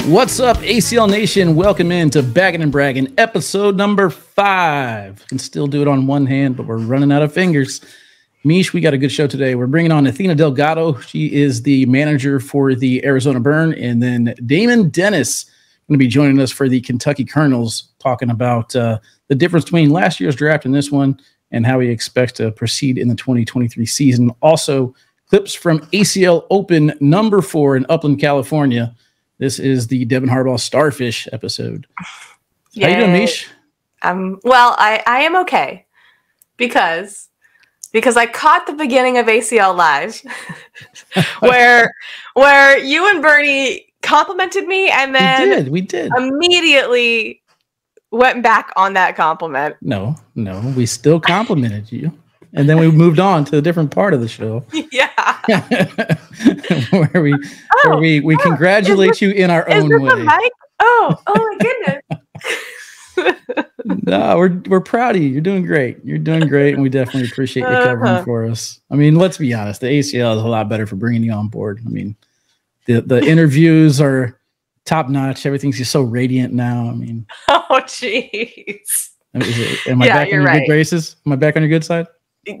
What's up, ACL Nation? Welcome in to Baggin Braggin episode number 5. Can still do it on one hand, but we're running out of fingers. Meesh, we got a good show today. We're bringing on Athena Delgado. She is the manager for the Arizona Burn. And then Damon Dennis going to be joining us for the Kentucky Kernels, talking about the difference between last year's draft and this one and how he expects to proceed in the 2023 season. Also, clips from ACL Open number 4 in Upland, California. This is the Devin Harper Starfish episode. Yay. How you doing, Meesh? Well, I am okay because I caught the beginning of ACL Live where you and Bernie complimented me and then we did immediately went back on that compliment. No, we still complimented you. And then we moved on to a different part of the show. Yeah. where we congratulate you in our own way. Mic? Oh my goodness. No, we're proud of you. You're doing great. You're doing great, and we definitely appreciate you covering for us. I mean, let's be honest. The ACL is a lot better for bringing you on board. I mean, the interviews are top notch. Everything's just so radiant now. I mean, oh jeez. Am I back on your good graces? Am I back on your good side?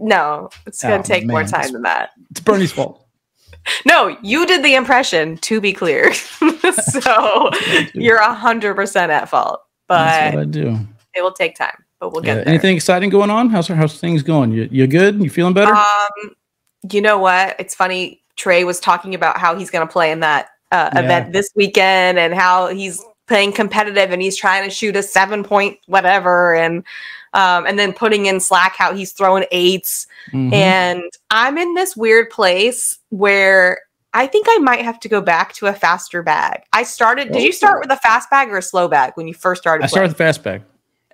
No, it's going to take more time than that. It's Bernie's fault. No, you did the impression, to be clear. So you're 100% at fault. But that's what I do. It will take time, but we'll get there. Anything exciting going on? How's things going? You good? You feeling better? You know what? It's funny. Trey was talking about how he's going to play in that event this weekend and how he's playing competitive and he's trying to shoot a 7-point whatever and then putting in Slack how he's throwing 8s. Mm-hmm. And I'm in this weird place where I think I might have to go back to a faster bag. Did you start with a fast bag or a slow bag when you first started? I started with the fast bag.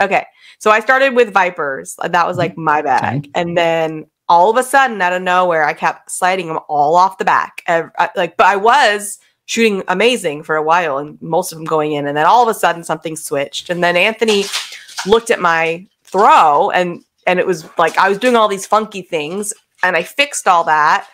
Okay. So I started with Vipers. That was like my bag. And then all of a sudden out of nowhere, I kept sliding them all off the back. But I was shooting amazing for a while and most of them going in. And then all of a sudden something switched. And then Anthony looked at my throw and it was like I was doing all these funky things and I fixed all that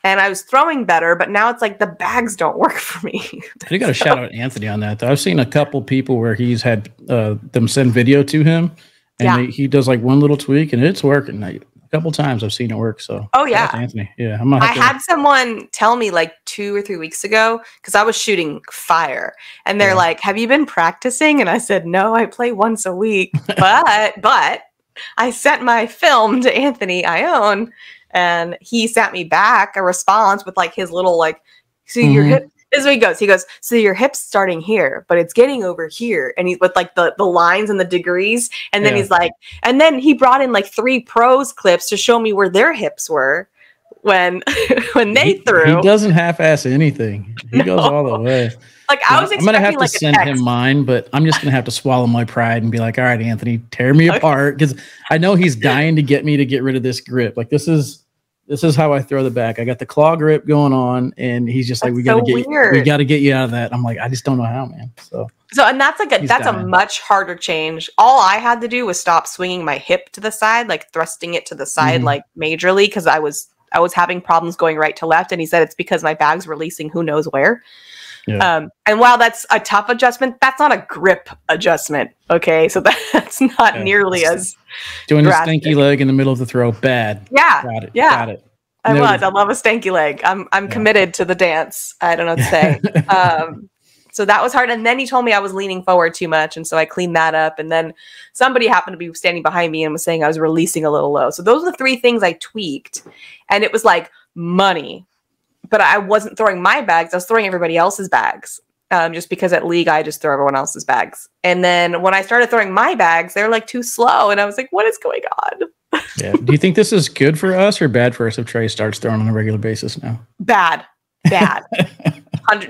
and I was throwing better, but now it's like the bags don't work for me. You got to shout out Anthony on that though. I've seen a couple people where he's had them send video to him and he does like one little tweak and it's working. A couple times I've seen it work. So Anthony. Yeah, I had someone tell me like 2 or 3 weeks ago because I was shooting fire and they're like, have you been practicing? And I said, no, I play once a week, but I sent my film to Anthony Ayon and he sent me back a response with like his little like, so your hip. This is what he goes. He goes, so your hip's starting here, but it's getting over here. And he's with like the lines and the degrees. And then he's like, and then he brought in like 3 pros clips to show me where their hips were when they threw. He doesn't half-ass anything. He goes all the way. Like I was expecting I'm going to have to send him mine, but I'm just going to have to swallow my pride and be like, all right, Anthony, tear me apart. Because I know he's dying to get me to get rid of this grip. Like this is how I throw the back. I got the claw grip going on, and he's just like, we got to get you out of that. I'm like, I just don't know how, man. So and that's like a much harder change. All I had to do was stop swinging my hip to the side, like thrusting it to the side, like majorly, because I was having problems going right to left, and he said it's because my bag's releasing who knows where. Yeah. And while that's a tough adjustment, that's not a grip adjustment. Okay, so that's not nearly as doing a stanky leg in the middle of the throw. Bad. Yeah, got it. I love a stanky leg. I'm committed to the dance. I don't know what to say. So that was hard. And then he told me I was leaning forward too much, and so I cleaned that up. And then somebody happened to be standing behind me and was saying I was releasing a little low. So those are the 3 things I tweaked, and it was like money. But I wasn't throwing my bags. I was throwing everybody else's bags. Just because at league, I just throw everyone else's bags. And then when I started throwing my bags, they're like too slow. And I was like, what is going on? Yeah. Do you think this is good for us or bad for us if Trey starts throwing on a regular basis now? Bad.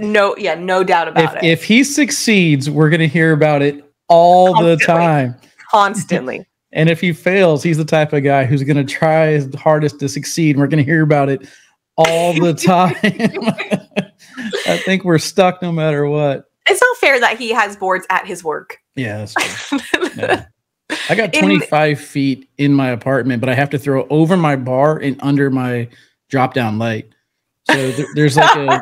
No doubt about it. If he succeeds, we're going to hear about it all the time. Constantly. And if he fails, he's the type of guy who's going to try his hardest to succeed. And we're going to hear about it all the time. I think we're stuck no matter what. It's not fair that he has boards at his work. Yeah, that's true. Yeah. I got 25 feet in my apartment, but I have to throw over my bar and under my drop down light. So there's like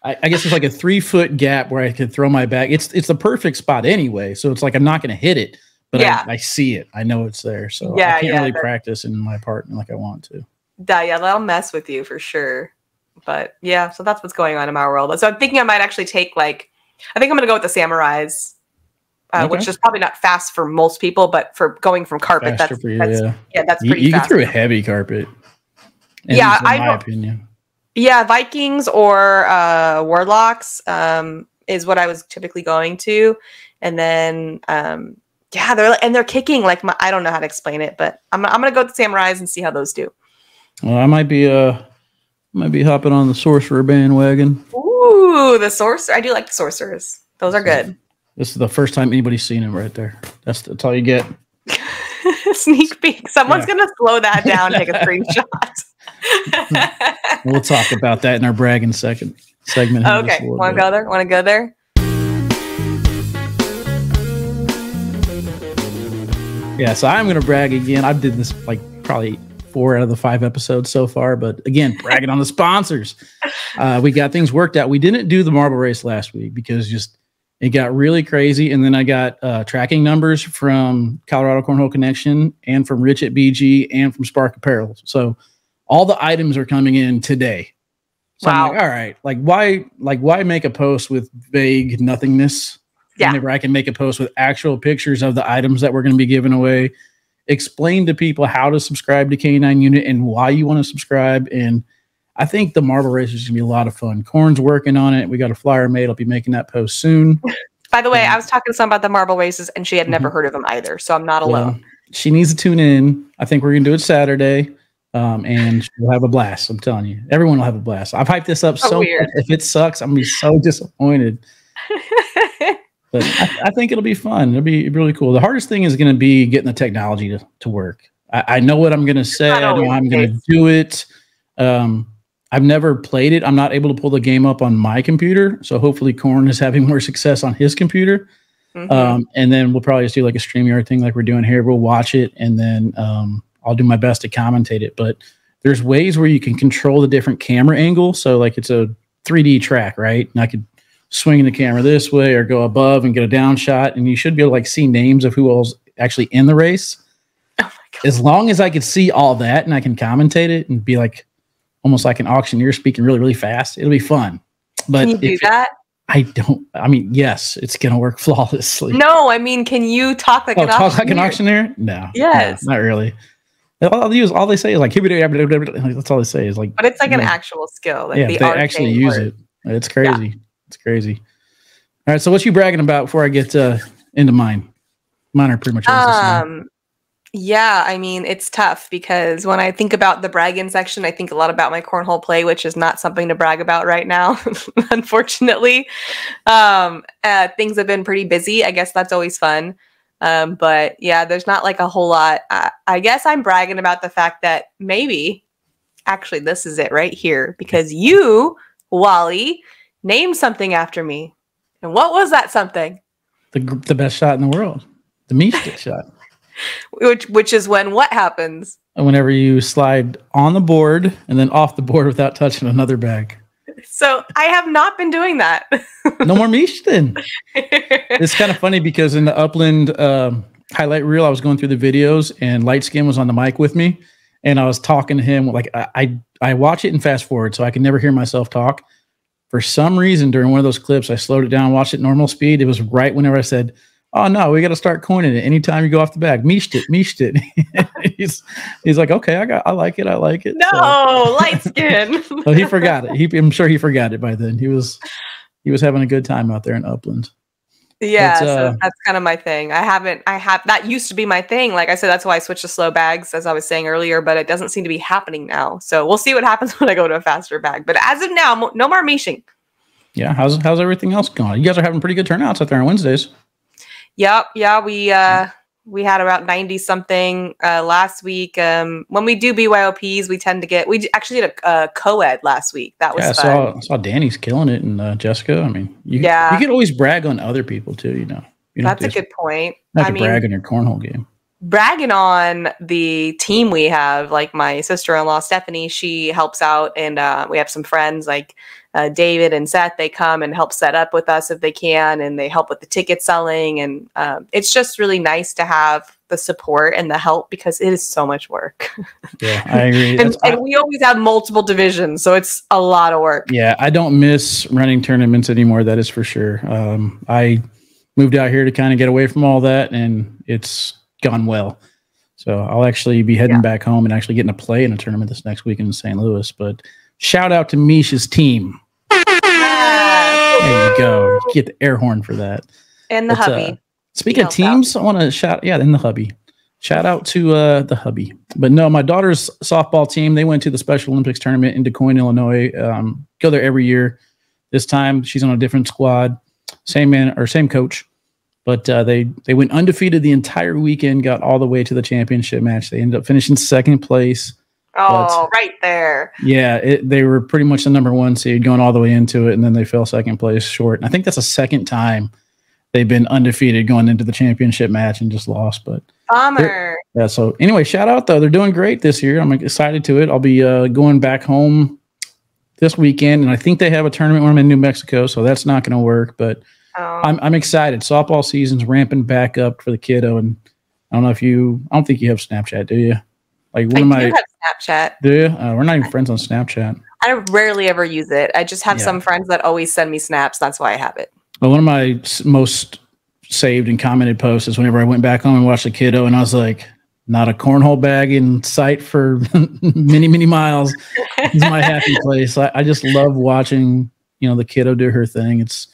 I guess it's like a 3-foot gap where I could throw my bag. It's the perfect spot anyway. So it's like I'm not going to hit it, but I see it. I know it's there. So I can't really practice in my apartment like I want to. Yeah, that'll mess with you for sure. But yeah, so that's what's going on in my world. So I'm thinking I might actually take I think I'm going to go with the Samurais, which is probably not fast for most people, but for going from carpet, that's pretty fast. You can throw a heavy carpet. In my opinion. Yeah, Vikings or Warlocks is what I was typically going to, and then they're kicking like I don't know how to explain it, but I'm gonna go with the Samurais and see how those do. Well, I might be hopping on the Sorcerer bandwagon. Ooh, the Sorcerer! I do like the Sorcerers; those are good. This is the first time anybody's seen him right there. That's all you get. Sneak peek. Someone's gonna slow that down and take a screenshot. We'll talk about that in our bragging segment. Okay, want to go there? Want to go there? Yeah, so I'm going to brag again. I did this like probably 4 out of the 5 episodes so far, but again, bragging on the sponsors. We got things worked out. We didn't do the marble race last week because it got really crazy, and then I got tracking numbers from Colorado Cornhole Connection and from Rich at BG and from Spark Apparel. So all the items are coming in today. So wow. I'm like, all right, why make a post with vague nothingness? Yeah. Whenever I can make a post with actual pictures of the items that we're going to be giving away, explain to people how to subscribe to K9 Unit and why you want to subscribe. And I think the marble race is going to be a lot of fun. Corn's working on it. We got a flyer made. I'll be making that post soon. By the way, I was talking to someone about the marble races, and she had never heard of them either. So I'm not alone. She needs to tune in. I think we're going to do it Saturday. And we'll have a blast. I'm telling you, everyone will have a blast. I've hyped this up so much. If it sucks, I'm going to be so disappointed. But I think it'll be fun. It'll be really cool. The hardest thing is going to be getting the technology to work. I know what I'm going to say. I know I'm going to do it. I've never played it. I'm not able to pull the game up on my computer. So hopefully Corn is having more success on his computer. Mm-hmm. And then we'll probably just do like a StreamYard thing like we're doing here. We'll watch it, and then I'll do my best to commentate it. But there's ways where you can control the different camera angles. So like it's a 3D track, right? And I could swing the camera this way or go above and get a down shot, and you should be able to like see names of who else actually in the race. Oh my God. As long as I could see all that and I can commentate it and be like almost like an auctioneer speaking really, really fast, it'll be fun. But can you do that? I mean, yes, it's going to work flawlessly. No, I mean, can you talk like an auctioneer? Talk like an auctioneer? No. Yes. No, not really. All they say is like, that's all they say is like, but it's like an actual skill. Like they actually use it. It's crazy. Yeah. It's crazy. All right. So what you bragging about before I get into mine? Mine are pretty much yeah, I mean, it's tough because when I think about the bragging section, I think a lot about my cornhole play, which is not something to brag about right now, unfortunately. Things have been pretty busy. I guess that's always fun. But yeah, there's not like a whole lot. I guess I'm bragging about the fact that maybe, actually, this is it right here, because you, Wally, named something after me. And what was that something? The best shot in the world. The Meesh shot. Which is when what happens? Whenever you slide on the board and then off the board without touching another bag. So I have not been doing that. No more Meesh then. It's kind of funny because in the Upland highlight reel, I was going through the videos and Lightskin was on the mic with me. And I was talking to him. Like I watch it and fast forward, so I can never hear myself talk. For some reason, during one of those clips, I slowed it down, watched it normal speed. It was right whenever I said, "Oh no, we got to start coining it anytime you go off the bag." Meeshed it. He's like, "Okay, I like it. No, so. Light skin. Well, he forgot it. I'm sure he forgot it by then. He was having a good time out there in Upland. Yeah, so that's kind of my thing. That used to be my thing. Like I said, that's why I switched to slow bags, as I was saying earlier, but it doesn't seem to be happening now. So we'll see what happens when I go to a faster bag. But as of now, no more meeshing. Yeah, how's everything else going? You guys are having pretty good turnouts out there on Wednesdays. Yep. Yeah, we had about 90 something last week. When we do BYOPs, we actually did a co-ed last week. That was fun. I saw Danny's killing it and Jessica. I mean, you could always brag on other people too, you know. That's a good point. Not to brag on your cornhole game. bragging on the team we have. Like my sister-in-law Stephanie, she helps out, and we have some friends like David and Seth. They come and help set up with us if they can, and they help with the ticket selling. And it's just really nice to have the support and the help because it is so much work. Yeah, I agree. and we always have multiple divisions, so it's a lot of work. Yeah, I don't miss running tournaments anymore. That is for sure. I moved out here to kind of get away from all that, and it's gone well. So I'll actually be heading back home and actually getting to play in a tournament this next weekend in St. Louis. But shout out to Meesh's team. There you go. Get the air horn for that. And the hubby. Speaking of teams, I want to shout, in the hubby. Shout out to the hubby. But no, my daughter's softball team, they went to the Special Olympics tournament in DeQuoin, Illinois. Go there every year. This time she's on a different squad. Same coach. But they went undefeated the entire weekend, got all the way to the championship match. They ended up finishing second place. Oh, right there. Yeah, they were pretty much the number one seed going all the way into it, and then they fell second place short. And I think that's the second time they've been undefeated going into the championship match and just lost. But bummer. Yeah, so anyway, shout out, though. They're doing great this year. I'm excited to it. I'll be going back home this weekend, and I think they have a tournament when I'm in New Mexico, so that's not going to work. But I'm excited. Softball season's ramping back up for the kiddo, and I don't think you have Snapchat, do you? Like I do have Snapchat. Do you? We're not even friends on Snapchat. I rarely ever use it. I just have some friends that always send me snaps. That's why I have it. Well, one of my most saved and commented posts is whenever I went back home and watched the kiddo, and I was like, not a cornhole bag in sight for many, many miles. It's my happy place. I just love watching, the kiddo do her thing. It's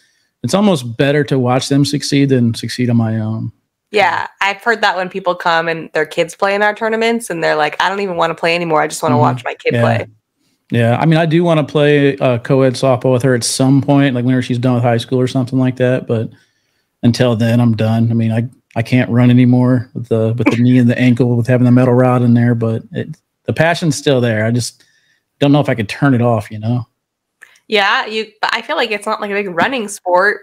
almost better to watch them succeed than succeed on my own. Yeah, I've heard that when people come and their kids play in our tournaments and they're like, I don't even want to play anymore. I just want to watch my kid play. Yeah, I mean, I do want to play co-ed softball with her at some point, like whenever she's done with high school or something like that. But until then, I'm done. I mean, I can't run anymore with the knee and the ankle with having the metal rod in there. But the passion's still there. I just don't know if I could turn it off, Yeah, I feel like it's not like a big running sport.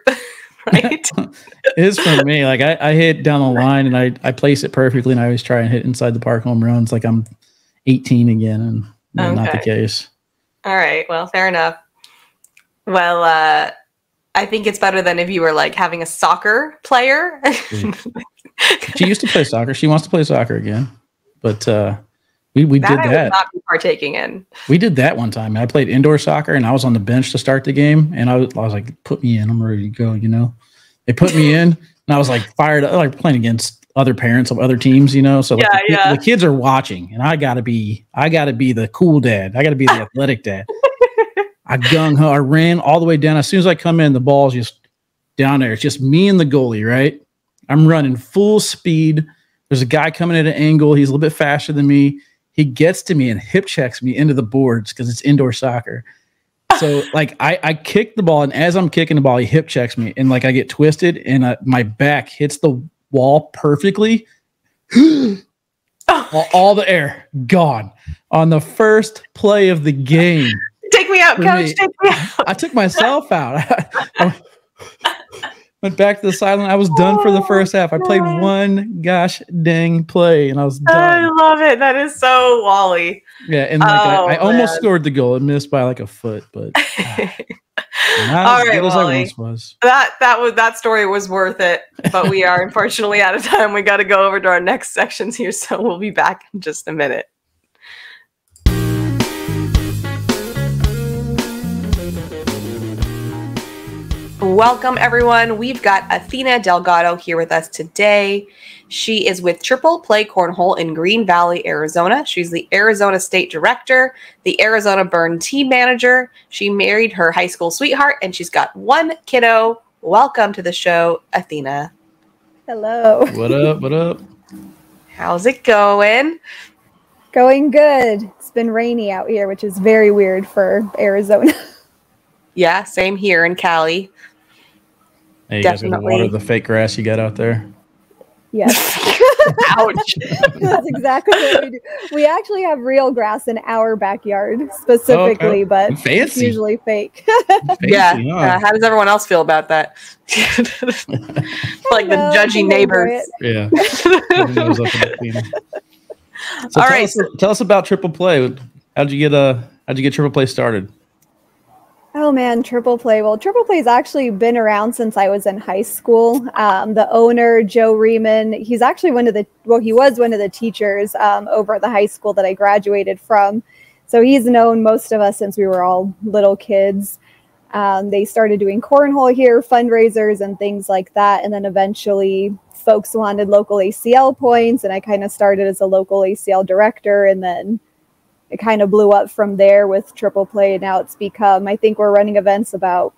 Right? It is for me. Like I hit down the line and I place it perfectly, and I always try and hit inside the park home runs like I'm 18 again, and not the case. All right. Well, fair enough. Well, I think it's better than if you were like having a soccer player. She used to play soccer. She wants to play soccer again, but we did that. I would not be partaking in. We did that one time. I played indoor soccer, and I was on the bench to start the game, and I was like, "Put me in. I'm ready to go." They put me in, and I was like fired up, like playing against other parents of other teams. So the kids are watching, and I gotta be the cool dad. I gotta be the athletic dad. I gung ho. I ran all the way down. As soon as I come in, the ball's just down there. It's just me and the goalie, right? I'm running full speed. There's a guy coming at an angle. He's a little bit faster than me. He gets to me and hip checks me into the boards because it's indoor soccer. So I kick the ball, and as I'm kicking the ball, he hip checks me, and I get twisted, and my back hits the wall perfectly. All the air gone on the first play of the game. Take me out, coach. Take me out. I took myself out. I went back to the sideline. I was done for the first half. I played one gosh dang play, and I was done. I love it. That is so Wally. Yeah, and I almost scored the goal. It missed by like a foot, but not as good as I once was. That story was worth it. But we are unfortunately out of time. We got to go over to our next sections here, so we'll be back in just a minute. Welcome, everyone. We've got Athena Delgado here with us today. She is with Triple Play Cornhole in Green Valley, Arizona. She's the Arizona State Director, the Arizona Burn Team Manager. She married her high school sweetheart, and she's got one kiddo. Welcome to the show, Athena. Hello. What up? What up? How's it going? Going good. It's been rainy out here, which is very weird for Arizona. Yeah, same here in Cali. Hey, you guys got to water the fake grass you got out there? Yes. Ouch. That's exactly what we do. We actually have real grass in our backyard specifically, but it's fancy. usually fake. Fancy, huh? How does everyone else feel about that? Like the judgy neighbors. Yeah. Everyone up in Athena. So All tell right. us, tell us about Triple Play. How'd you get Triple Play started? Oh man, Triple Play. Well, Triple Play's actually been around since I was in high school. The owner, Joe Riemann, he's actually he was one of the teachers over at the high school that I graduated from. So he's known most of us since we were all little kids. They started doing cornhole here, fundraisers and things like that. And then eventually folks wanted local ACL points, and I kind of started as a local ACL director, and then it kind of blew up from there with Triple Play. Now it's become, I think we're running events about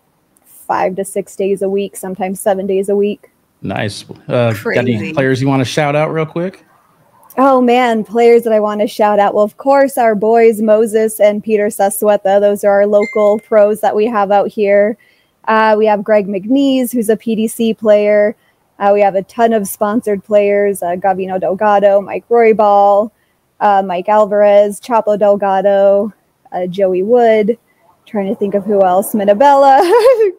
5 to 6 days a week, sometimes 7 days a week. Nice. Got any players you want to shout out real quick? Oh man, players that I want to shout out. Well, of course, our boys, Moses and Peter Sassueta. Those are our local pros that we have out here. We have Greg McNeese, who's a PDC player. We have a ton of sponsored players, Gavino Delgado, Mike Roybal, Mike Alvarez, Chapo Delgado, Joey Wood. Trying to think of who else. Minabella.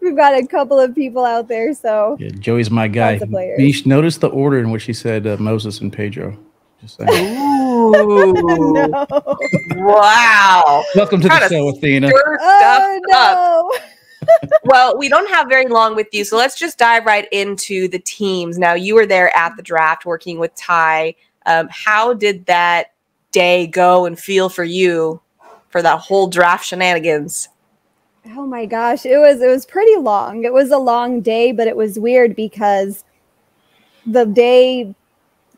We've got a couple of people out there. So yeah, Joey's my guy. Meesh, notice the order in which he said Moses and Pedro. Just saying. Ooh. No. Wow. Welcome to the show, Athena. Oh, no. Well, we don't have very long with you, so let's just dive right into the teams. Now, you were there at the draft working with Ty. How did that day go and feel for you for that whole draft shenanigans? Oh my gosh, it was pretty long. It was a long day, but it was weird because the day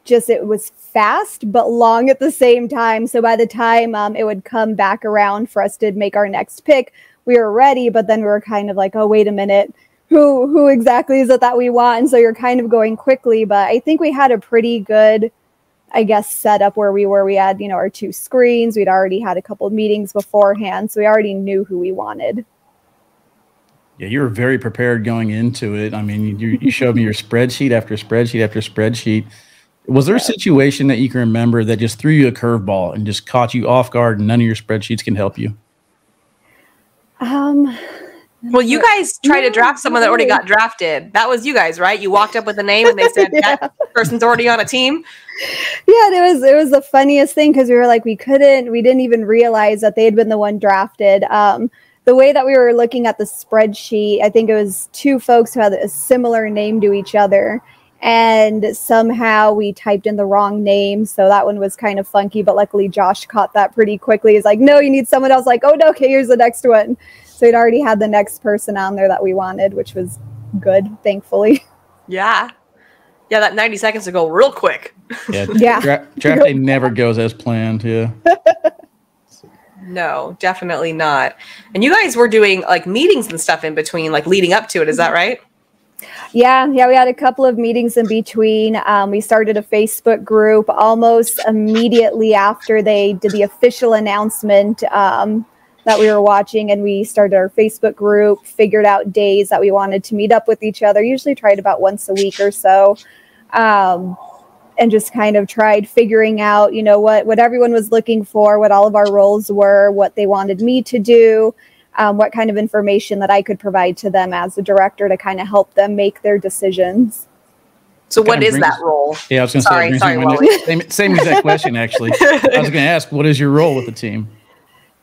it was fast but long at the same time. So by the time it would come back around for us to make our next pick, we were ready, but then we were kind of like, oh, wait a minute, who exactly is it that we want? And so you're kind of going quickly, but I think we had a pretty good, I guess, setup where we had, our 2 screens. We'd already had a couple of meetings beforehand, so we already knew who we wanted. Yeah, you were very prepared going into it. I mean, you showed me your spreadsheet after spreadsheet after spreadsheet. Was there a situation that you can remember that just threw you a curveball and just caught you off guard and none of your spreadsheets can help you? Well, you guys tried to draft someone that already got drafted. That was you guys, right? You walked up with a name and they said that person's already on a team. Yeah, it was the funniest thing because we were like, we didn't even realize that they had been the one drafted. The way that we were looking at the spreadsheet, I think it was 2 folks who had a similar name to each other. And somehow we typed in the wrong name. So that one was kind of funky, but luckily Josh caught that pretty quickly. He's like, no, you need someone else. Like, oh no, okay, here's the next one. So he'd already had the next person on there that we wanted, which was good, thankfully. Yeah. Yeah, that 90 seconds to go real quick. Yeah. Draft day never goes as planned, yeah. No, definitely not. And you guys were doing like meetings and stuff in between, like leading up to it. Is that right? Yeah, we had a couple of meetings in between. We started a Facebook group almost immediately after they did the official announcement that we were watching, and we started our Facebook group, figured out days that we wanted to meet up with each other, usually tried about once a week or so, and just kind of tried figuring out, what everyone was looking for, what all of our roles were, what they wanted me to do, what kind of information that I could provide to them as a director to kind of help them make their decisions. So what is that role? Yeah, I was going to say, sorry, Wally. same exact question, actually. I was going to ask, what is your role with the team?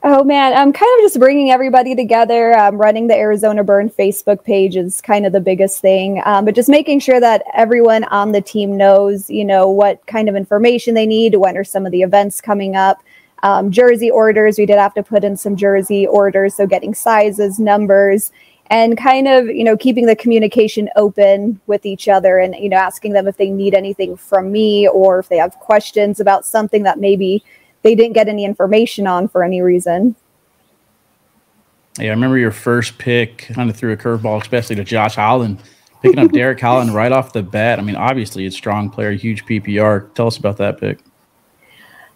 Oh, man, I'm kind of just bringing everybody together. Running the Arizona Burn Facebook page is kind of the biggest thing, but just making sure that everyone on the team knows, what kind of information they need, when are some of the events coming up. Jersey orders, we did have to put in some jersey orders, so getting sizes, numbers, and kind of, keeping the communication open with each other and, asking them if they need anything from me or if they have questions about something that maybe they didn't get any information on for any reason. Yeah, I remember your first pick kind of threw a curveball, especially to Josh Holland, picking up Derek Holland right off the bat. I mean, obviously, a strong player, huge PPR. Tell us about that pick.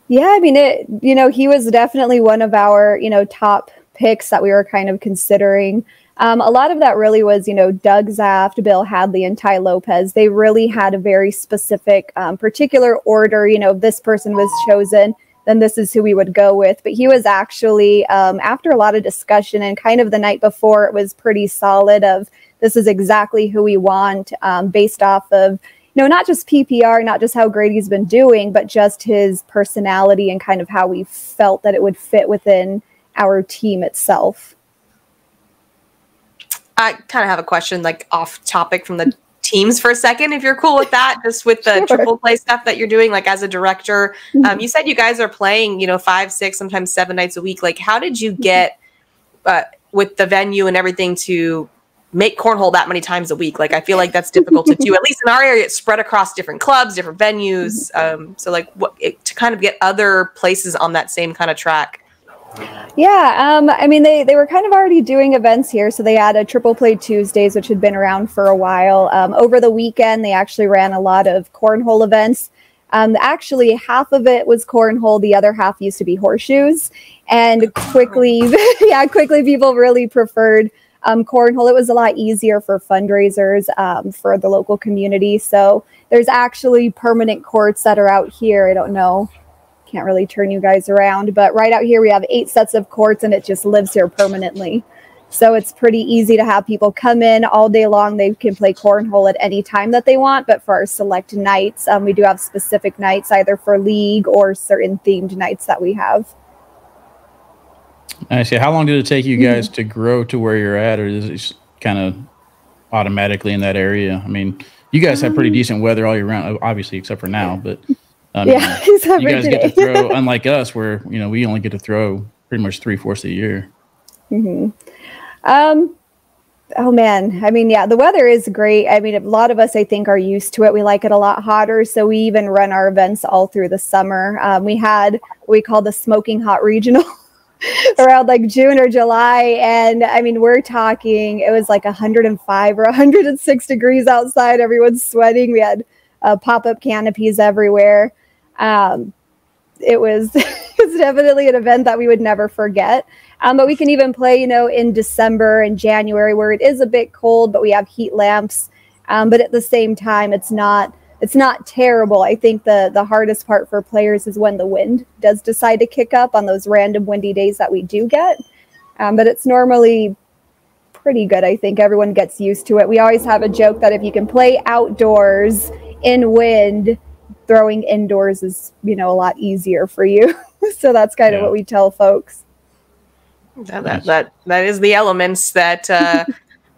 Yeah, I mean, he was definitely one of our, top picks that we were kind of considering. A lot of that really was, Doug Zaft, Bill Hadley, and Ty Lopez. They really had a very specific, particular order. This person was chosen, then this is who we would go with. But he was actually, after a lot of discussion and kind of the night before, it was pretty solid of this is exactly who we want, based off of, not just PPR, not just how great he's been doing, but just his personality and kind of how we felt that it would fit within our team itself. I kind of have a question, like off topic from the teams for a second, if you're cool with that, just with the triple play stuff that you're doing, like as a director. You said you guys are playing, 5, 6, sometimes 7 nights a week. Like, how did you get with the venue and everything to make cornhole that many times a week? Like, I feel like that's difficult to do. At least in our area, it's spread across different clubs, different venues. So, like, to kind of get other places on that same kind of track. Yeah, I mean, they were kind of already doing events here. So they had a Triple Play Tuesdays, which had been around for a while. Over the weekend, they actually ran a lot of cornhole events. Actually, half of it was cornhole. The other half used to be horseshoes. And quickly, quickly people really preferred cornhole. It was a lot easier for fundraisers for the local community. So there's actually permanent courts that are out here. I don't know. Can't really turn you guys around, but right out here we have 8 sets of courts and it just lives here permanently. So it's pretty easy to have people come in all day long. They can play cornhole at any time that they want, but for our select nights, we do have specific nights either for league or certain themed nights that we have. I see. How long did it take you guys to grow to where you're at, or is it just kind of automatically in that area? I mean, you guys have pretty decent weather all year round, obviously, except for now, but you guys get to throw, unlike us, where we only get to throw pretty much 3/4 of the year. Oh man, I mean, yeah, the weather is great. I mean, a lot of us, I think, are used to it. We like it a lot hotter, so we even run our events all through the summer. We had what we call the Smoking Hot Regional around like June or July, and I mean, we're talking, it was like 105 or 106 degrees outside. Everyone's sweating. We had pop-up canopies everywhere. It was it's definitely an event that we would never forget. But we can even play, in December and January where it is a bit cold, but we have heat lamps. But at the same time, it's not terrible. I think the hardest part for players is when the wind does decide to kick up on those random windy days that we do get. But it's normally pretty good. I think everyone gets used to it. We always have a joke that if you can play outdoors in wind, throwing indoors is, a lot easier for you. So that's kind of what we tell folks. That is the elements that,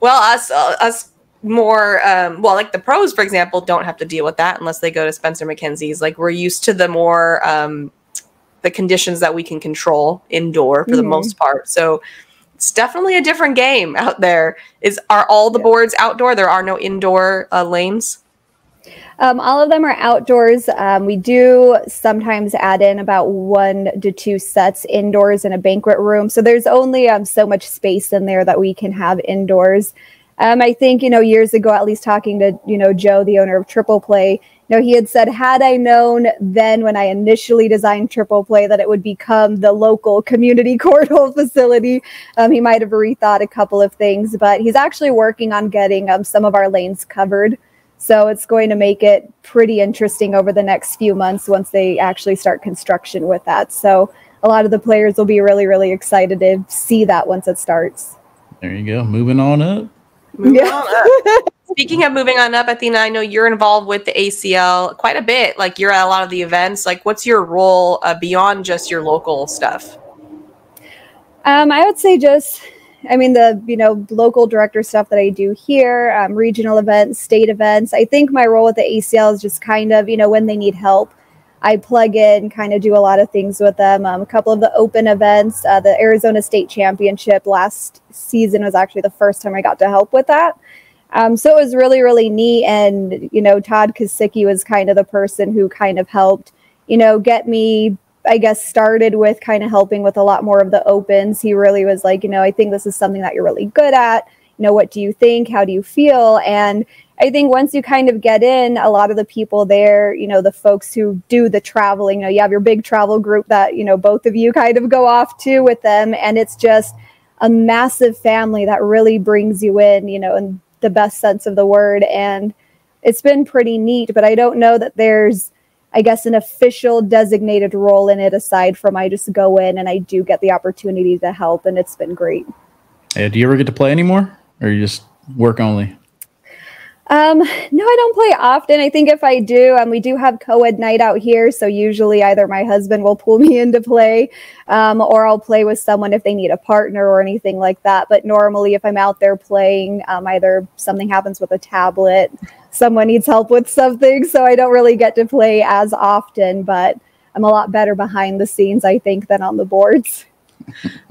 us more, like the pros, for example, don't have to deal with that unless they go to Spencer McKenzie's. Like, we're used to the more, the conditions that we can control indoor for the most part. So it's definitely a different game out there. Are all the boards outdoor? There are no indoor lanes? All of them are outdoors. We do sometimes add in about 1 to 2 sets indoors in a banquet room. So there's only so much space in there that we can have indoors. I think, years ago, at least talking to, Joe, the owner of Triple Play, he had said, had I known then when I initially designed Triple Play that it would become the local community cornhole facility, he might have rethought a couple of things. But he's actually working on getting some of our lanes covered. So it's going to make it pretty interesting over the next few months once they actually start construction with that. So a lot of the players will be really, really excited to see that once it starts. There you go. Moving on up. Moving on up. Speaking of moving on up, Athena, I know you're involved with the ACL quite a bit. Like, you're at a lot of the events. Like, what's your role beyond just your local stuff? I would say the local director stuff that I do here, regional events, state events. I think my role with the ACL is just kind of, when they need help, I plug in, kind of do a lot of things with them. A couple of the open events, the Arizona State Championship last season was actually the first time I got to help with that. So it was really, really neat. And, Todd Kosicki was kind of the person who kind of helped, get me, I guess, started with kind of helping with a lot more of the opens. He really was like, I think this is something that you're really good at. What do you think? How do you feel? And I think once you kind of get in, a lot of the people there, the folks who do the traveling, you have your big travel group that, both of you kind of go off to with them. And it's just a massive family that really brings you in, you know, in the best sense of the word. And it's been pretty neat, but I don't know that there's, I guess, an official designated role in it aside from I just go in and I do get the opportunity to help, and it's been great. Yeah, do you ever get to play anymore, or you just work only? No, I don't play often. I think if I do, we do have co-ed night out here, so usually either my husband will pull me in to play, or I'll play with someone if they need a partner or anything like that. But normally if I'm out there playing, either something happens with a tablet, someone needs help with something, so I don't really get to play as often, but I'm a lot better behind the scenes, I think, than on the boards.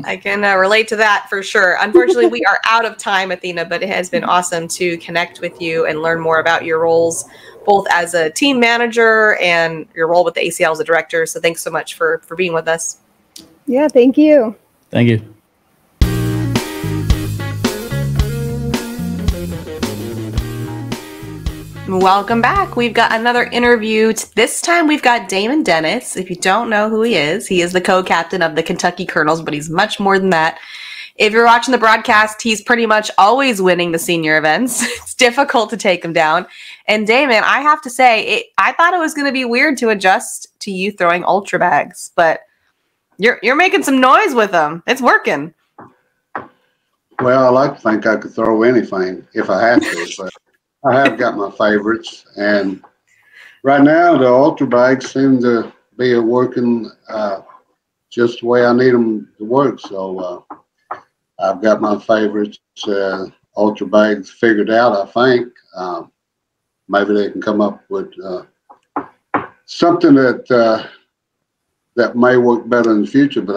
I can relate to that for sure. Unfortunately, we are out of time, Athena, but it has been awesome to connect with you and learn more about your roles, both as a team manager and your role with the ACL as a director. So thanks so much for being with us. Yeah, thank you. Thank you. Welcome back. We've got another interview. This time we've got Damon Dennis. If you don't know who he is the co-captain of the Kentucky Kernels, but he's much more than that. If you're watching the broadcast, he's pretty much always winning the senior events. It's difficult to take him down. And Damon, I have to say, I thought it was going to be weird to adjust to you throwing ultra bags, but you're making some noise with them. It's working. Well, I like to think I could throw anything if I had to, but I have got my favorites, and right now the ultra bags seem to be working just the way I need them to work. So I've got my favorites ultra bags figured out. I think maybe they can come up with something that may work better in the future, but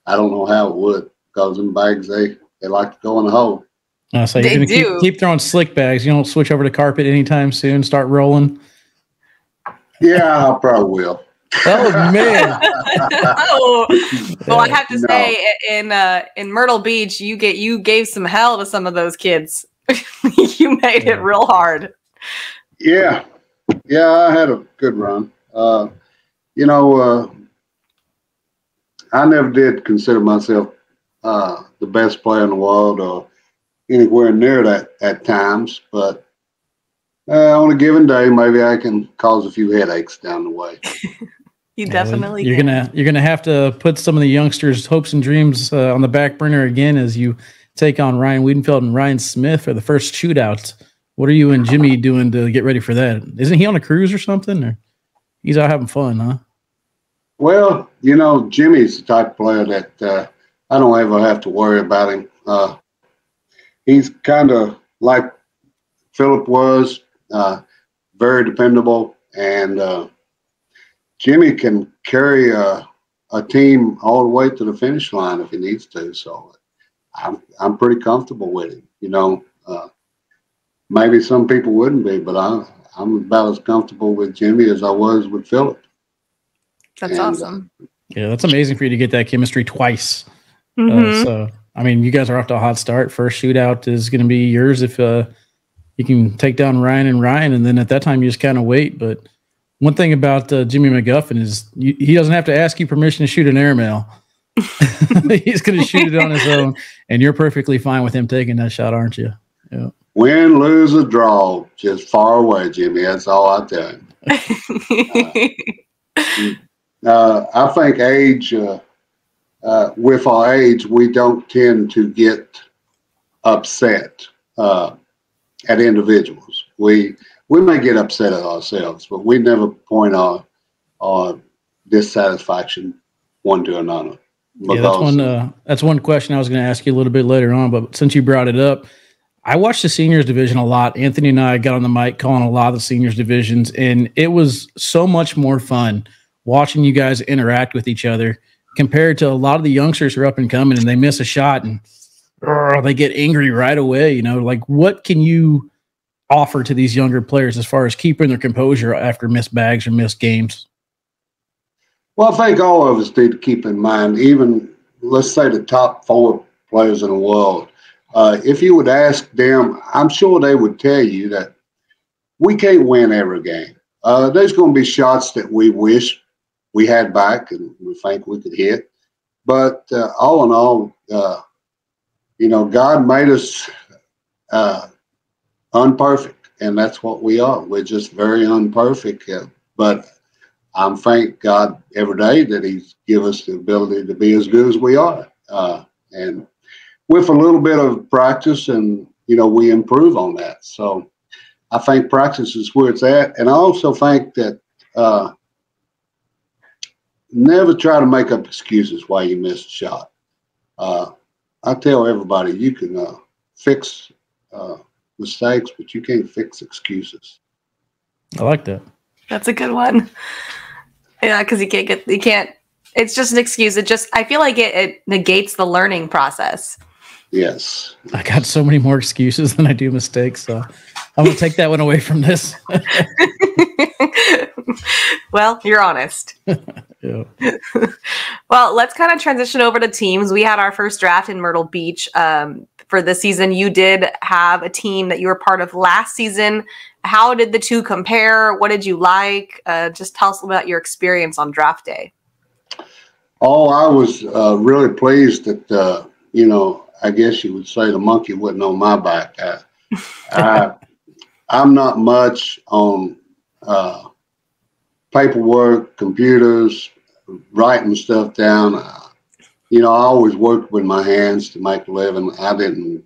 I don't know how it would, because them bags they like to go in the hole. So you're going to keep throwing slick bags. You don't switch over to carpet anytime soon, start rolling? Yeah, I probably will. Oh, man. Well, I have to say, in Myrtle Beach, you gave some hell to some of those kids. You made it real hard. Yeah, I had a good run. You know, I never did consider myself the best player in the world or anywhere near that at times, but on a given day, maybe I can cause a few headaches down the way. You definitely you're can. You're gonna have to put some of the youngsters' hopes and dreams on the back burner again as you take on Ryan Wiedenfeld and Ryan Smith for the first shootout. What are you and Jimmy doing to get ready for that? Isn't he on a cruise or something? Or he's out having fun, huh? Well, you know, Jimmy's the type of player that I don't ever have to worry about him. He's kind of like Philip was, very dependable, and Jimmy can carry a team all the way to the finish line if he needs to. So I'm pretty comfortable with him. You know, maybe some people wouldn't be, but I'm about as comfortable with Jimmy as I was with Philip. That's awesome. Yeah, that's amazing for you to get that chemistry twice. Mm-hmm. So, I mean, you guys are off to a hot start. First shootout is going to be yours if you can take down Ryan, and then at that time you just kind of wait. But one thing about Jimmy McGuffin is he doesn't have to ask you permission to shoot an airmail. He's going to shoot it on his own, and you're perfectly fine with him taking that shot, aren't you? Yeah. Win, lose, or draw, just far away, Jimmy. That's all I tell him. I think age, with our age, we don't tend to get upset at individuals. We may get upset at ourselves, but we never point our dissatisfaction one to another. Yeah, that's one question I was going to ask you a little bit later on, but since you brought it up, I watched the seniors division a lot. Anthony and I got on the mic calling a lot of the seniors divisions, and it was so much more fun watching you guys interact with each other compared to a lot of the youngsters who are up and coming and they miss a shot and they get angry right away. You know, like, what can you offer to these younger players as far as keeping their composure after missed bags or missed games? Well, I think all of us need to keep in mind, even let's say the top 4 players in the world, if you would ask them, I'm sure they would tell you that we can't win every game. There's going to be shots that we wish we had back and we think we could hit. But all in all, God made us unperfect, and that's what we are. We're just very unperfect, but I'm thank God every day that He's given us the ability to be as good as we are, and with a little bit of practice, and we improve on that. So I think practice is where it's at, and I also think that never try to make up excuses why you missed a shot. I tell everybody you can fix mistakes, but you can't fix excuses. I like that. That's a good one. Yeah, because you can't. It's just an excuse. I feel like it negates the learning process. Yes. I got so many more excuses than I do mistakes, so I'm gonna take that one away from this. Well, you're honest. Yeah. Well, let's kind of transition over to teams. We had our first draft in Myrtle Beach for this season. You did have a team that you were part of last season. How did the two compare? What did you like? Just tell us about your experience on draft day. Oh, I was really pleased that, I guess you would say the monkey wasn't on my back. I'm not much on paperwork, computers, writing stuff down. I always worked with my hands to make a living. I didn't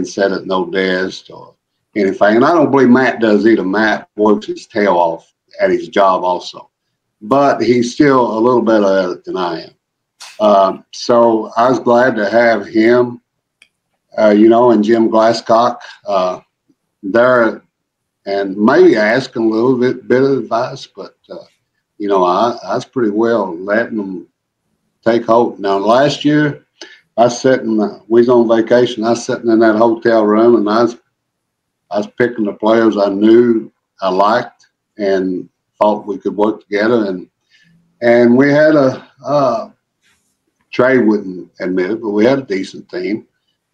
sit at no desk or anything. And I don't believe Matt does either. Matt works his tail off at his job also. But he's still a little better at it than I am. So I was glad to have him, and Jim Glasscock there, and maybe asking a little bit of advice, but I was pretty well letting them take hold. Now last year, we was on vacation. I was sitting in that hotel room, and I was picking the players I knew I liked and thought we could work together, and we had Trey wouldn't admit it, but we had a decent team.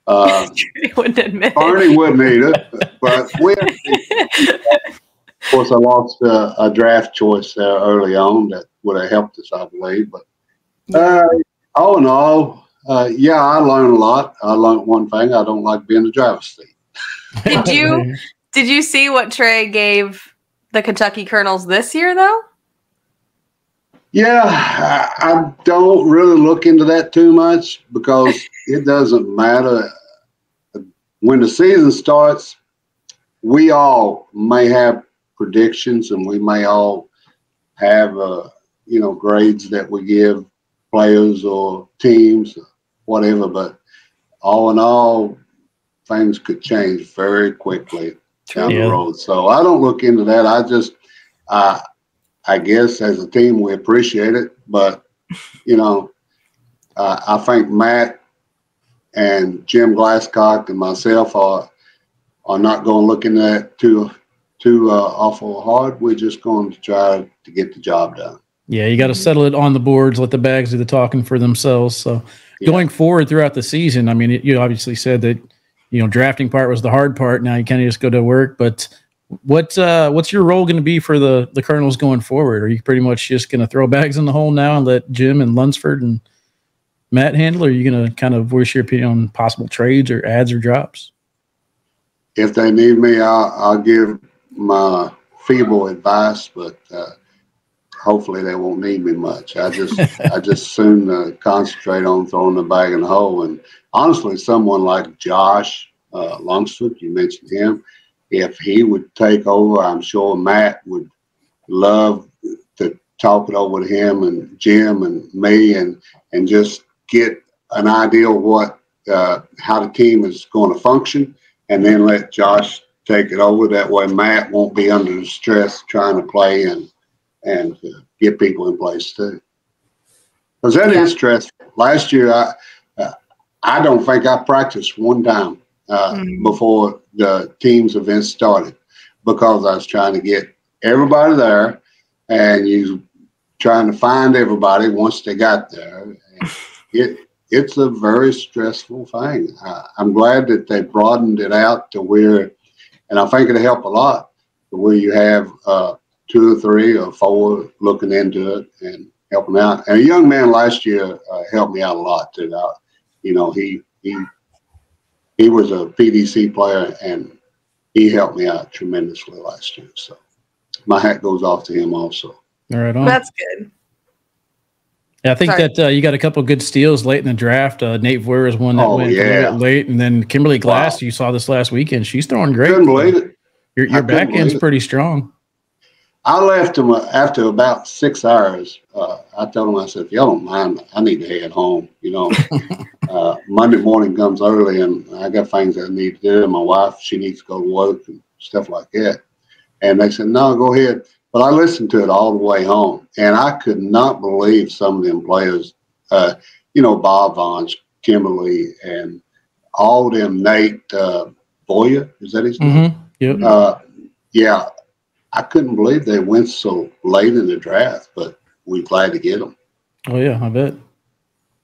Trey wouldn't admit Barney wouldn't either, but we had of course I lost a draft choice there early on that would have helped us, I believe. But all in all, I learned a lot. I learned one thing: I don't like being the driver's seat. Did you see what Trey gave the Kentucky Kernels this year, though? Yeah, I don't really look into that too much because it doesn't matter. When the season starts, we all may have predictions and we may all have, grades that we give players or teams, whatever. But all in all, things could change very quickly down the road. So I don't look into that. I guess as a team we appreciate it, but I think Matt and Jim Glasscock and myself are not going to look into that too awful hard. We're just going to try to get the job done. Yeah, you got to settle it on the boards, let the bags do the talking for themselves. So going forward throughout the season, I mean, you obviously said that drafting part was the hard part. Now you kind of just go to work, but what's your role going to be for the Kernels going forward? Are you pretty much just going to throw bags in the hole now and let Jim and Lunsford and Matt handle, or are you going to kind of voice your opinion on possible trades or adds or drops? If they need me, I'll give my feeble advice, but hopefully they won't need me much. I just soon concentrate on throwing the bag in the hole. And honestly, someone like Josh Lunsford, you mentioned him, if he would take over, I'm sure Matt would love to talk it over with him and Jim and me and just get an idea of what how the team is going to function, and then let Josh take it over. That way Matt won't be under the stress trying to play and get people in place too. Because that is stressful. Last year, I don't think I practiced one time before the team's event started because I was trying to get everybody there and you trying to find everybody once they got there. And it's a very stressful thing. I'm glad that they broadened it out to where, and I think it'll help a lot, to where you have 2 or 3 or 4 looking into it and helping out. And a young man last year helped me out a lot too. He he was a PDC player, and he helped me out tremendously last year. So my hat goes off to him also. All right, on. That's good. Yeah, I think that you got a couple of good steals late in the draft. Nate Voyer is one that went a little bit late, and then Kimberly Glass, you saw this last weekend. She's throwing great. Couldn't believe it. Your back end's pretty strong. I left him after about 6 hours. I told him, I said, if y'all don't mind, I need to head home. You know, Monday morning comes early, and I got things that I need to do. My wife, she needs to go to work and stuff like that. And they said, no, go ahead. But I listened to it all the way home, and I could not believe some of them players, you know, Bob Vaughn, Kimberly, and all them, Nate Boyer, is that his name? Yep. Yeah, I couldn't believe they went so late in the draft, but we're glad to get them. Oh, yeah, I bet.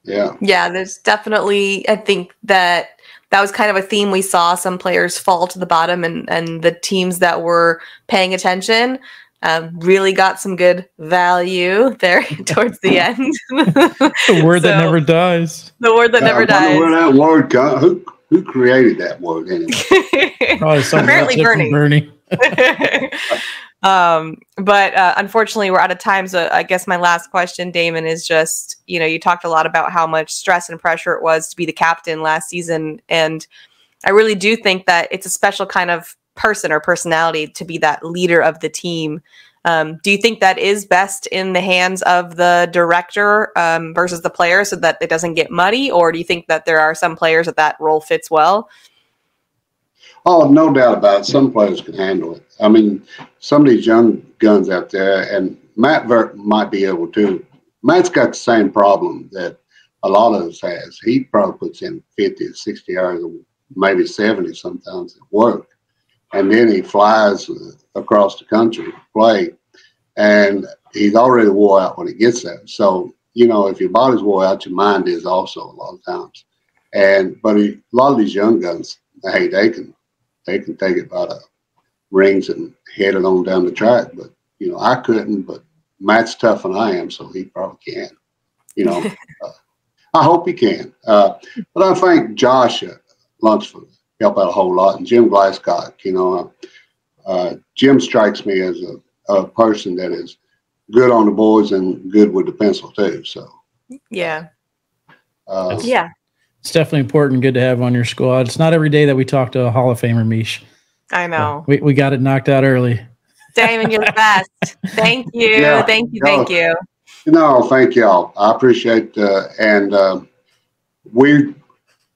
Yeah. Yeah, there's definitely, I think that was kind of a theme we saw. Some players fall to the bottom, and the teams that were paying attention really got some good value there towards the end. The word that never dies. The word that never dies. Where that word comes. Who created that word anyway? Apparently Bernie. But unfortunately, we're out of time. So I guess my last question, Damon, is just, you know, you talked a lot about how much stress and pressure it was to be the captain last season. And I really do think that it's a special kind of person or personality to be that leader of the team. Do you think that is best in the hands of the director versus the player so that it doesn't get muddy? Or do you think that there are some players that role fits well? Oh, no doubt about it. Some players can handle it. I mean, some of these young guns out there, and Matt might be able to. Matt's got the same problem that a lot of us has. He probably puts in 50 to 60 hours, maybe 70 sometimes at work. And then he flies across the country to play, and he's already wore out when he gets there. So, you know, if your body's wore out, your mind is also a lot of times. But a lot of these young guns, hey, they can take it by the rings and head it on down the track. But, you know, I couldn't, but Matt's tougher than I am, so he probably can. You know, I hope he can. But I think Josh Lunsford help out a whole lot, and Jim Glasscock, you know, Jim strikes me as a person that is good on the boards and good with the pencil too. So yeah, it's definitely important. Good to have on your squad. It's not every day that we talk to a Hall of Famer, Meesh. I know. We got it knocked out early. Damon, you're the best. Thank you. Yeah, thank you. No, thank y'all. I appreciate and we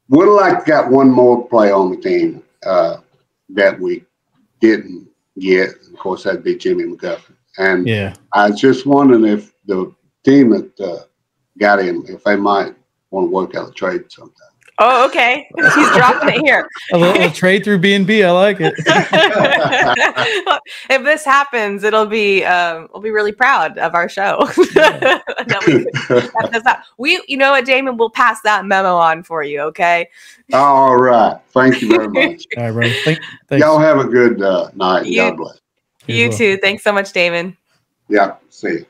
would have liked to got one more play on the team that we didn't get. Of course, that'd be Jimmy McGuffin. And I was just wondering if the team that got him, if they might want to work out a trade sometime. Oh, okay. He's dropping it here. a little trade through B&B. I like it. If this happens, we'll be really proud of our show. You know what, Damon? We'll pass that memo on for you. Okay. All right. Thank you very much. All right, bro. Thanks. Y'all have a good night. God bless. You too. Thanks so much, Damon. Yeah. See you.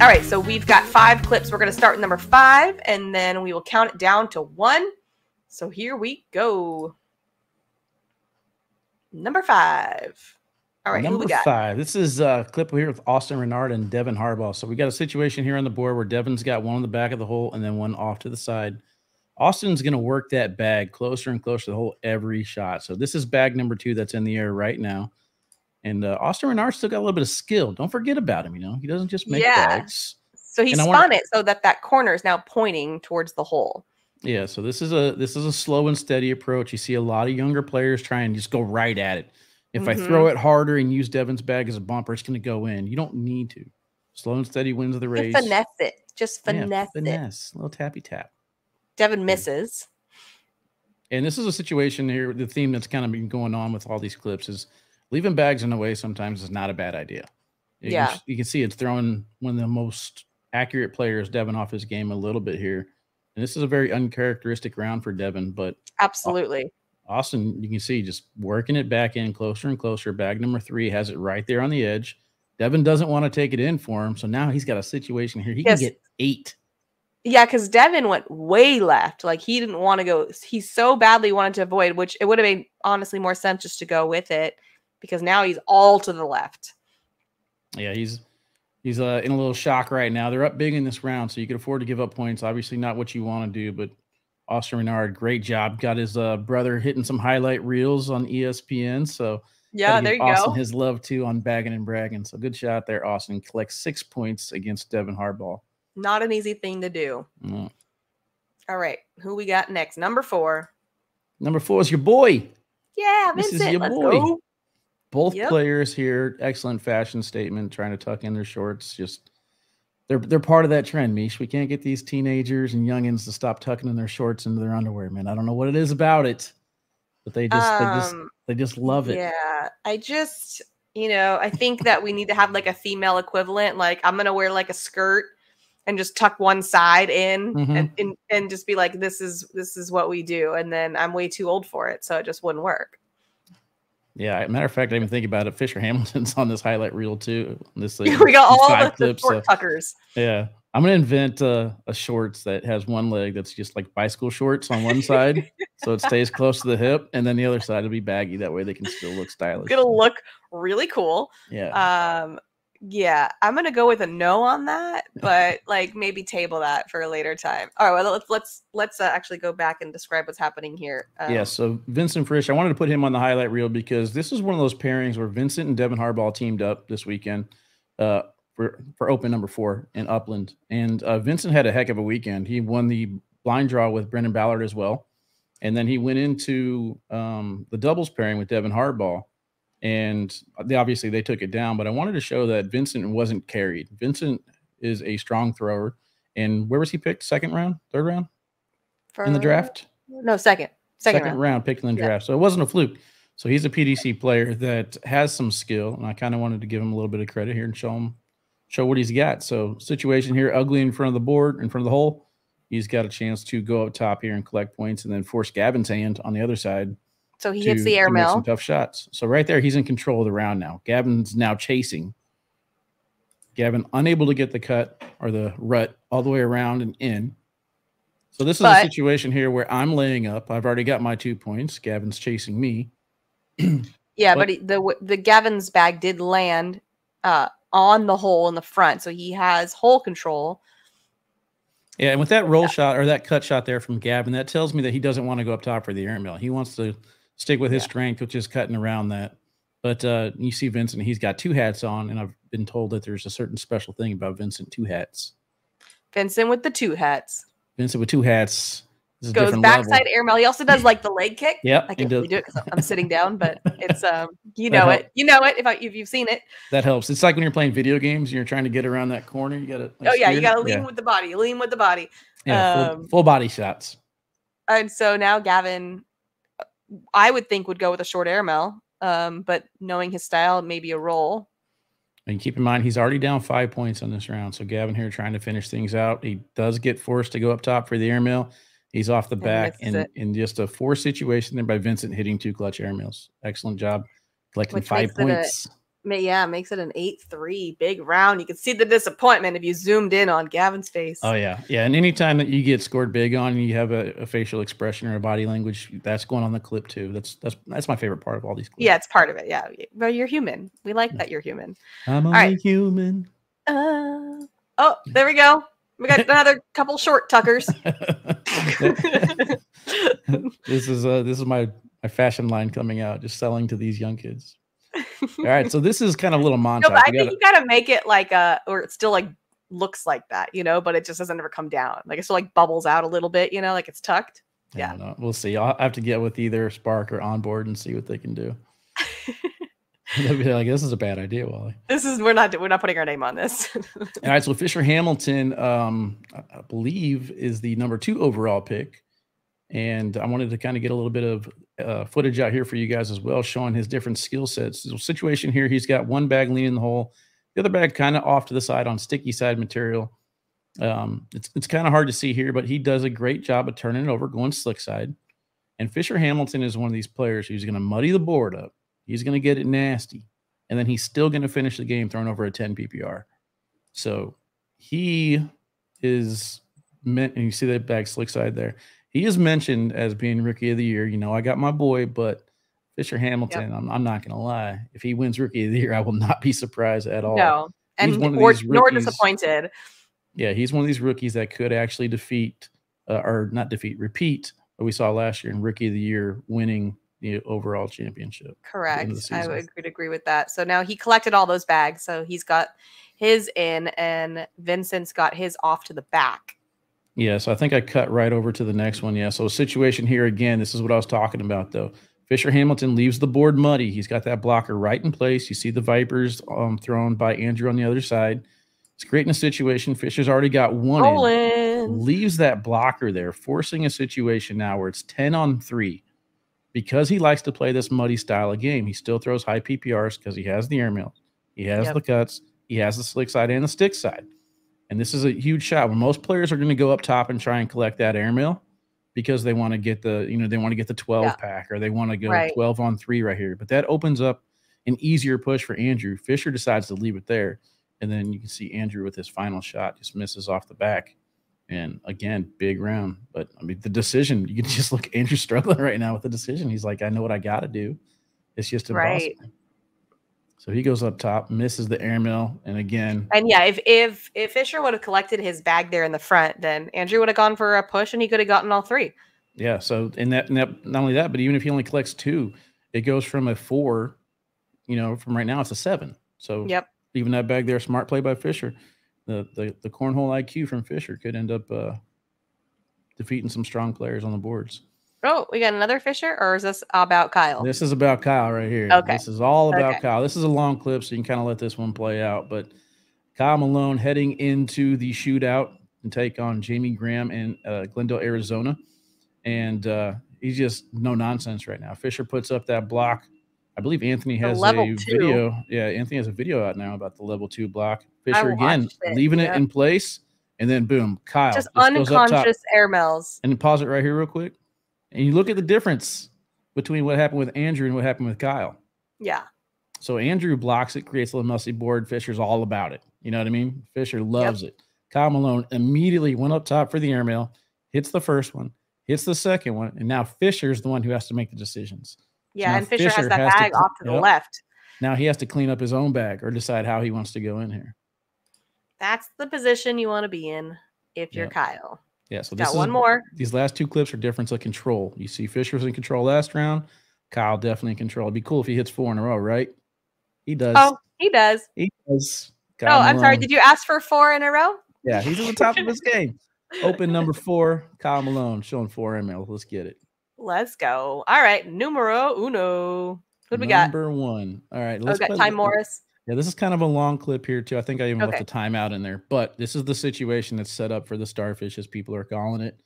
All right, so we've got 5 clips. We're going to start with number 5, and then we will count it down to 1. So here we go. Number 5. All right, number who we got? 5. This is a clip here with Austin Renard and Devin Harper. So we got a situation here on the board where Devin's got one on the back of the hole and then one off to the side. Austin's going to work that bag closer and closer to the hole every shot. So this is bag number 2 that's in the air right now. And Austin Renard still got a little bit of skill. Don't forget about him. You know, he doesn't just make bags. So he spun it so that corner is now pointing towards the hole. Yeah. So this is a slow and steady approach. You see a lot of younger players try and just go right at it. If I throw it harder and use Devin's bag as a bumper, it's going to go in. You don't need to. Slow and steady wins the race. Just finesse it. Just finesse it. Finesse. A little tappy tap. Devin misses. And this is a situation here. The theme that's kind of been going on with all these clips is leaving bags in the way sometimes is not a bad idea. You can see it's throwing one of the most accurate players, Devin, off his game a little bit here. And this is a very uncharacteristic round for Devin, but absolutely. Austin, you can see just working it back in closer and closer. Bag number 3 has it right there on the edge. Devin doesn't want to take it in for him. So now he's got a situation here. He can get 8. Yeah, because Devin went way left. Like, he didn't want to go. He so badly wanted to avoid, which it would have made, honestly, more sense just to go with it, because now he's all to the left. Yeah, he's in a little shock right now. They're up big in this round, so you can afford to give up points. Obviously not what you want to do, but Austin Renard, great job. Got his brother hitting some highlight reels on ESPN. So yeah, there you Austin go. His love, too, on Baggin Braggin. So good shot there, Austin. Collects 6 points against Devin Harper. Not an easy thing to do. No. All right. Who we got next? Number 4. Number 4 is your boy. Yeah, Vincent. This is your Let's boy. go. Both players here. Excellent fashion statement, trying to tuck in their shorts. Just they're part of that trend, Meesh. We can't get these teenagers and youngins to stop tucking in their shorts into their underwear, man. I don't know what it is about it, but they just love it. Yeah. I think that we need to have like a female equivalent. Like, I'm gonna wear like a skirt and just tuck one side in and just be like, this is what we do. And then I'm way too old for it, so it just wouldn't work. Yeah, matter of fact, I didn't even think about it. Fisher Hamilton's on this highlight reel too. This we got all the short tuckers. Yeah, I'm gonna invent a shorts that has one leg that's just like bicycle shorts on one side, so it stays close to the hip, and then the other side will be baggy. That way they can still look stylish. It's gonna look really cool. Yeah. Yeah, I'm gonna go with a no on that, but like maybe table that for a later time. All right, well let's actually go back and describe what's happening here. Yeah, so Vincent Frisch, I wanted to put him on the highlight reel because this is one of those pairings where Vincent and Devin Harper teamed up this weekend for Open number 4 in Upland, and Vincent had a heck of a weekend. He won the blind draw with Brendan Ballard as well, and then he went into the doubles pairing with Devin Harper. And obviously they took it down, but I wanted to show that Vincent wasn't carried. Vincent is a strong thrower. And where was he picked? Second round? Third round? In the draft? No, second round picked in the draft. So it wasn't a fluke. So he's a PDC player that has some skill. And I kind of wanted to give him a little bit of credit here and show what he's got. So situation here, ugly in front of the board, in front of the hole. He's got a chance to go up top here and collect points and then force Gavin's hand on the other side. So he hits the airmail. Some tough shots. So right there, he's in control of the round now. Gavin's now chasing. Gavin unable to get the cut or the rut all the way around and in. So this is a situation here where I'm laying up. I've already got my 2 points. Gavin's chasing me. Yeah, but the Gavin's bag did land on the hole in the front, so he has hole control. Yeah, and with that roll shot or that cut shot there from Gavin, that tells me that he doesn't want to go up top for the airmail. He wants to stick with his strength, which is cutting around that. But you see Vincent, he's got 2 hats on, and I've been told that there's a certain special thing about Vincent 2 hats. Vincent with the 2 hats. Vincent with 2 hats. Goes backside airmail. He also does like the leg kick. Yep. I can't really do it because I'm sitting down, but it's you know it if you've seen it. That helps. It's like when you're playing video games and you're trying to get around that corner. You gotta you gotta lean with the body. Lean with the body. Yeah, full body shots. And so now Gavin, I would think, would go with a short airmail. But knowing his style, maybe a roll. And keep in mind, he's already down 5 points on this round. So Gavin here trying to finish things out. He does get forced to go up top for the airmail. He's off the back and in just a forced situation there by Vincent hitting 2 clutch airmails. Excellent job collecting 5 points. Makes it an 8-3 big round. You can see the disappointment if you zoomed in on Gavin's face. Oh yeah. Yeah. And anytime that you get scored big on and you have a facial expression or a body language, that's going on the clip too. That's my favorite part of all these clips. Yeah, it's part of it. Yeah. Well, you're human. We like that you're human. I'm only human. Oh, there we go. We got another couple short tuckers. This is my fashion line coming out, just selling to these young kids. All right, so this is kind of a little montage. No, but I think you gotta make it like or it still like looks like that, but it just doesn't ever come down. Like it still like bubbles out a little bit, like it's tucked. Yeah. We'll see. I'll have to get with either Spark or Onboard and see what they can do. They'll be like, this is a bad idea, Wally. We're not putting our name on this. All right, so Fisher Hamilton, I believe, is the number 2 overall pick. And I wanted to kind of get a little bit of footage out here for you guys as well, showing his different skill sets. The situation here, he's got one bag leaning the hole, the other bag kind of off to the side on sticky side material. It's kind of hard to see here, but he does a great job of turning it over, going slick side. And Fisher Hamilton is one of these players who's going to muddy the board up. He's going to get it nasty. and then he's still going to finish the game throwing over a 10 PPR. So he is meant, and you see that bag slick side there. He is mentioned as being rookie of the year. You know, I got my boy, but Fisher Hamilton, I'm not going to lie. If he wins rookie of the year, I will not be surprised at all. No, and nor disappointed. Yeah, he's one of these rookies that could actually repeat what we saw last year in rookie of the year, winning the overall championship. Correct. I would agree with that. So now he collected all those bags. So he's got his in, and Vincent's got his off to the back. Yeah, so I think I cut right over to the next one. Yeah, so situation here again, this is what I was talking about, though. Fisher Hamilton leaves the board muddy. He's got that blocker right in place. You see the Vipers thrown by Andrew on the other side. It's creating a situation. Fisher's already got one in. Leaves that blocker there, forcing a situation now where it's 10-on-3. Because he likes to play this muddy style of game, he still throws high PPRs because he has the airmail. He has the cuts. He has the slick side and the stick side. And this is a huge shot. When most players are going to go up top and try and collect that airmail because they want to get the, they want to get the 12 pack, or they want to go 12-on-3 right here. But that opens up an easier push for Andrew. Fisher decides to leave it there. And then you can see Andrew with his final shot just misses off the back. And again, big round. But I mean, the decision, you can just look, Andrew's struggling right now with the decision. He's like, I know what I got to do. It's just impossible. Right. So he goes up top, misses the airmail, and again. And yeah, if Fisher would have collected his bag there in the front, then Andrew would have gone for a push, and he could have gotten all 3. Yeah. So and that not only that, but even if he only collects 2, it goes from a 4. From right now it's a 7. So even that bag there, smart play by Fisher. The cornhole IQ from Fisher could end up defeating some strong players on the boards. Oh, we got another Fisher, or is this about Kyle? This is about Kyle right here. Okay. This is all about Kyle. This is a long clip, so you can kind of let this one play out. But Kyle Malone heading into the shootout and take on Jamie Graham in Glendale, Arizona. And he's just no nonsense right now. Fisher puts up that block. I believe Anthony has a video. Yeah, Anthony has a video out now about the level 2 block. Fisher again, leaving it in place. And then boom, Kyle. Just unconscious airmails. And pause it right here real quick. And you look at the difference between what happened with Andrew and what happened with Kyle. Yeah. So Andrew blocks it, creates a little messy board. Fisher's all about it. You know what I mean? Fisher loves it. Kyle Malone immediately went up top for the airmail, hits the first one, hits the second one, and now Fisher's the one who has to make the decisions. Yeah, so and Fisher has that bag off to the left. Now he has to clean up his own bag or decide how he wants to go in here. That's the position you want to be in if you're Kyle. Yeah, so got one more. These last 2 clips are difference of control. You see Fisher was in control last round. Kyle definitely in control. It'd be cool if he hits 4 in a row, right? He does. Oh, he does. He does. Kyle I'm sorry. Did you ask for 4 in a row? Yeah, he's at the top of his game. Open number 4, Kyle Malone, showing 4 ML. Let's get it. Let's go. All right, numero uno. What do we got? Number 1. All right. Let's got Ty Morris. Yeah, this is kind of a long clip here, too. I think I even left the timeout in there. But this is the situation that's set up for the Starfish, as people are calling it.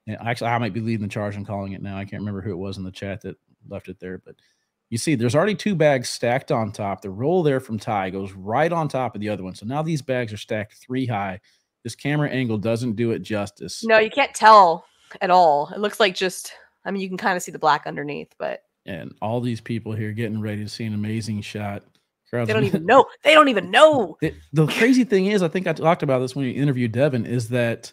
And actually, I might be leading the charge and calling it now. I can't remember who it was in the chat that left it there. But you see, there's already 2 bags stacked on top. The roll there from Ty goes right on top of the other one. So now these bags are stacked 3 high. This camera angle doesn't do it justice. No, you can't tell at all. It looks like just, I mean, you can kind of see the black underneath. But and all these people here getting ready to see an amazing shot. They don't even know. They don't even know. The crazy thing is, I think I talked about this when you interviewed Devin, is that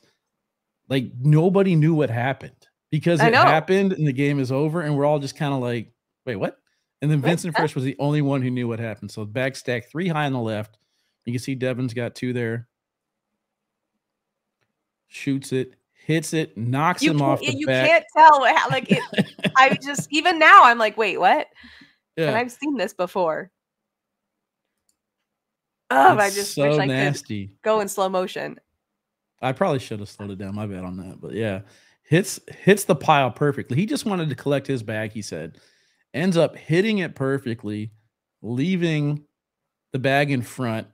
like nobody knew what happened because it happened and the game is over, and we're all just kind of like, wait, what? And then Vincent Frisch was the only one who knew what happened. So bag stack 3 high on the left. You can see Devin's got 2 there. Shoots it, hits it, knocks him off the back. You can't tell what like it. I just even now I'm like, wait, what? Yeah. And I've seen this before. Oh, I just wish I could go in slow motion. I probably should have slowed it down. My bad on that. But yeah, hits the pile perfectly. He just wanted to collect his bag, he said. Ends up hitting it perfectly, leaving the bag in front,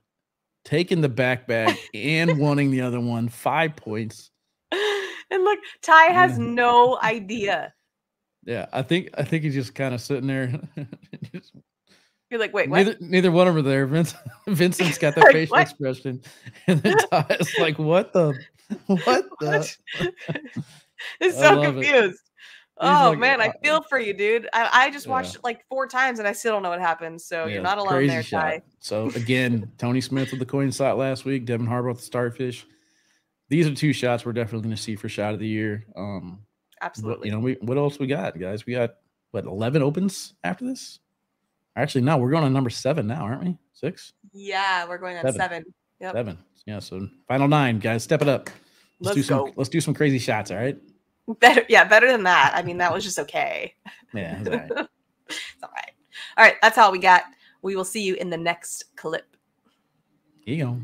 taking the back bag and wanting the other one. 5 points. And look, Ty has no idea. Yeah, I think he's just kind of sitting there. You're like, wait, what? Neither one of them there. Vincent's got the facial expression, and then Ty's like, "What the? It's so confused." Oh like, man, I feel for you, dude. I just Yeah. watched it like 4 times and I still don't know what happened. So Yeah, you're not alone crazy there, shot. Ty. So again, Tony Smith with the coin slot last week, Devin Harper with the starfish. These are 2 shots we're definitely going to see for shot of the year. Absolutely. What else we got, guys? We got what 11 opens after this? Actually, no, we're going on number 7 now, aren't we? 6? Yeah, we're going on 7. Yep. 7. Yeah, so final 9, guys. Step it up. Let's go. Let's do some crazy shots, all right? Better than that. I mean, that was just okay. Yeah, it's all right. It's all right. All right, that's all we got. We will see you in the next clip. Here you go.